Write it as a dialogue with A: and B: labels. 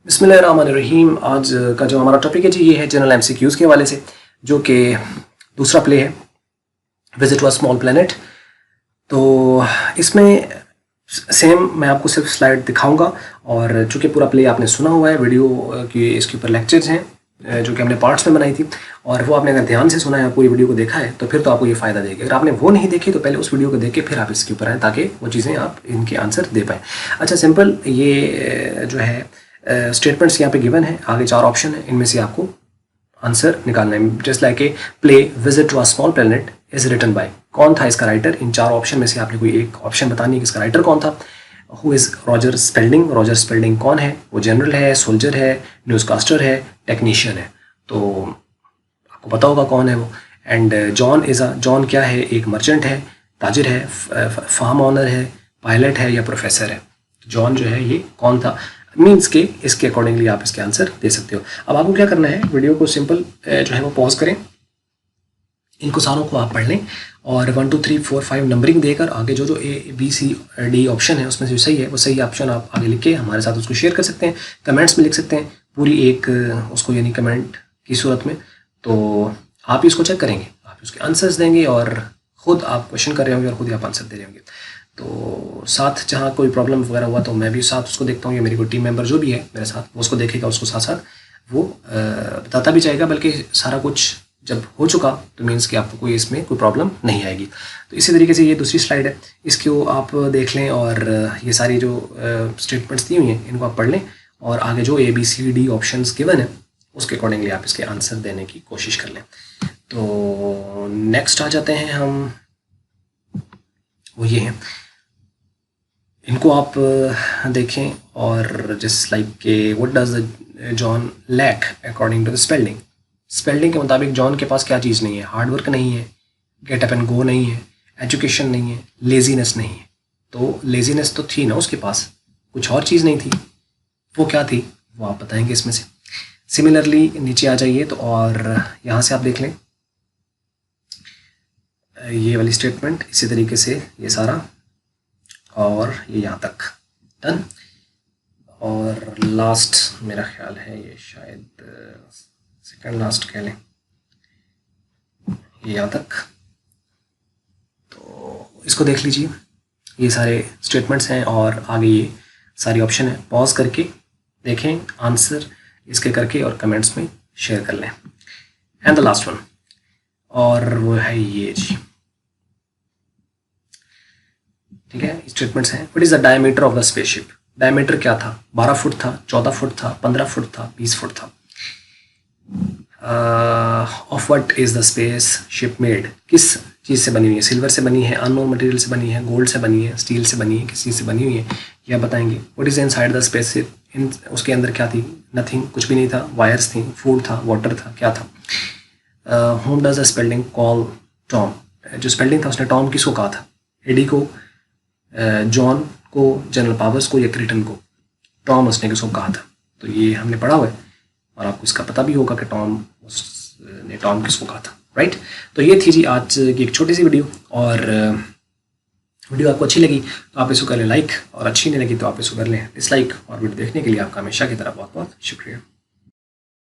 A: बिस्मिल्लाहिर्रहमानिर्रहीम। आज का जो हमारा टॉपिक है जी ये है जनरल एमसीक्यूज़ के हवाले से, जो कि दूसरा प्ले है visit to a small planet. तो इसमें सेम मैं आपको सिर्फ स्लाइड दिखाऊंगा, और चूँकि पूरा प्ले आपने सुना हुआ है, वीडियो की इसके ऊपर लेक्चर्स हैं जो कि हमने पार्ट्स में बनाई थी, और वो आपने अगर ध्यान से सुना है, पूरी वीडियो को देखा है, तो फिर तो आपको ये फ़ायदा देगी। अगर आपने वो नहीं देखी तो पहले उस वीडियो को देख के फिर आप इसके ऊपर आएँ, ताकि वो चीज़ें आप इनके आंसर दे पाएँ। अच्छा, सिंपल ये जो है स्टेटमेंट्स यहाँ पे गिवन है, आगे 4 ऑप्शन है, इनमें से आपको आंसर निकालना है। Just like a play visit to a small planet is written by, कौन था इसका राइटर? इन 4 ऑप्शन में से आपने कोई एक ऑप्शन बतानी है कि इसका राइटर कौन था। Who is Roger Spalding? Roger Spalding कौन है? वो जनरल है, सोल्जर है, न्यूज़कास्टर है, टेक्नीशियन है? तो आपको पता होगा कौन है वो। एंड जॉन जॉन क्या है? एक मर्चेंट है, ताजिर है, फार्म ऑनर है, पायलट है या प्रोफेसर है? जॉन जो है ये कौन था? मीन्स के इसके अकॉर्डिंगली आप इसके आंसर दे सकते हो। अब आपको क्या करना है, वीडियो को सिंपल जो है वो पॉज करें, इनको सारों को आप पढ़ लें, और 1 2 3 4 5 नंबरिंग देकर आगे जो A B C D option है उसमें जो सही है वो सही ऑप्शन आप आगे लिख के हमारे साथ उसको शेयर कर सकते हैं, कमेंट्स में लिख सकते हैं पूरी एक उसको, यानी कमेंट की सूरत में। तो आप इसको चेक करेंगे, आप उसके आंसर्स देंगे, और ख़ुद आप क्वेश्चन कर रहे होंगे और ख़ुद ही आप आंसर दे रहे होंगे। तो साथ जहाँ कोई प्रॉब्लम वगैरह हुआ तो मैं भी साथ उसको देखता हूँ, या मेरी कोई टीम मेंबर जो भी है मेरे साथ वो उसको देखेगा, उसको साथ साथ वो बताता भी जाएगा। बल्कि सारा कुछ जब हो चुका तो मीन्स कि आपको कोई इसमें कोई प्रॉब्लम नहीं आएगी। तो इसी तरीके से ये दूसरी स्लाइड है, इसको आप देख लें, और ये सारी जो स्टेटमेंट्स दी हुई हैं इनको आप पढ़ लें, और आगे जो A B C D option given है उसके अकॉर्डिंगली आप इसके आंसर देने की कोशिश कर लें। तो नेक्स्ट आ जाते हैं हम, वो ये हैं, इनको आप देखें, और जस्ट लाइक के what does the John lack according to the spelling? Spelling के मुताबिक जॉन के पास क्या चीज़ नहीं है? हार्डवर्क नहीं है, गेट अप एंड गो नहीं है, एजुकेशन नहीं है, लेजीनेस नहीं है। तो लेजीनेस तो थी ना उसके पास, कुछ और चीज़ नहीं थी, वो क्या थी वो आप बताएंगे इसमें से। सिमिलरली नीचे आ जाइए तो, और यहाँ से आप देख लें ये वाली स्टेटमेंट, इसी तरीके से ये सारा, और ये यहाँ तक डन। और लास्ट मेरा ख्याल है ये शायद सेकंड लास्ट कह लें, ये यहाँ तक। तो इसको देख लीजिए, ये सारे स्टेटमेंट्स हैं और आगे ये सारी ऑप्शन है। पॉज करके देखें, आंसर इसके करके और कमेंट्स में शेयर कर लें। एंड द लास्ट वन, और वो है ये जी, ठीक है, स्टेटमेंट्स हैं। What is the diameter of the spaceship? Diameter क्या था? 12 फुट था, 14 फुट था, 15 फुट था, 20 फुट था। Of what is the space ship made? किस चीज़ से बनी हुई है? सिल्वर से बनी है, अननोन मटेरियल से बनी है, गोल्ड से बनी है, स्टील से बनी है, किस चीज़ से बनी हुई है यह बताएंगे। What is inside the spaceship? इन उसके अंदर क्या थी? नथिंग, कुछ भी नहीं था। वायर्स थी, फूड था, वाटर था, क्या था? Home does the Spalding call Tom? जो स्पेल्डिंग था उसने टॉम किसको कहा था? एडी को, जॉन को, जनरल पावर्स को, या क्रिटन को? टॉम उसने किसको कहा था? तो ये हमने पढ़ा हुआ है, और आपको इसका पता भी होगा कि टॉम किसको कहा था, राइट। तो ये थी जी आज की एक छोटी सी वीडियो, और वीडियो आपको अच्छी लगी तो आप इसको कर लें लाइक, और अच्छी नहीं लगी तो आप इसको कर लें डिसलाइक। और वीडियो देखने के लिए आपका हमेशा की तरह बहुत बहुत शुक्रिया।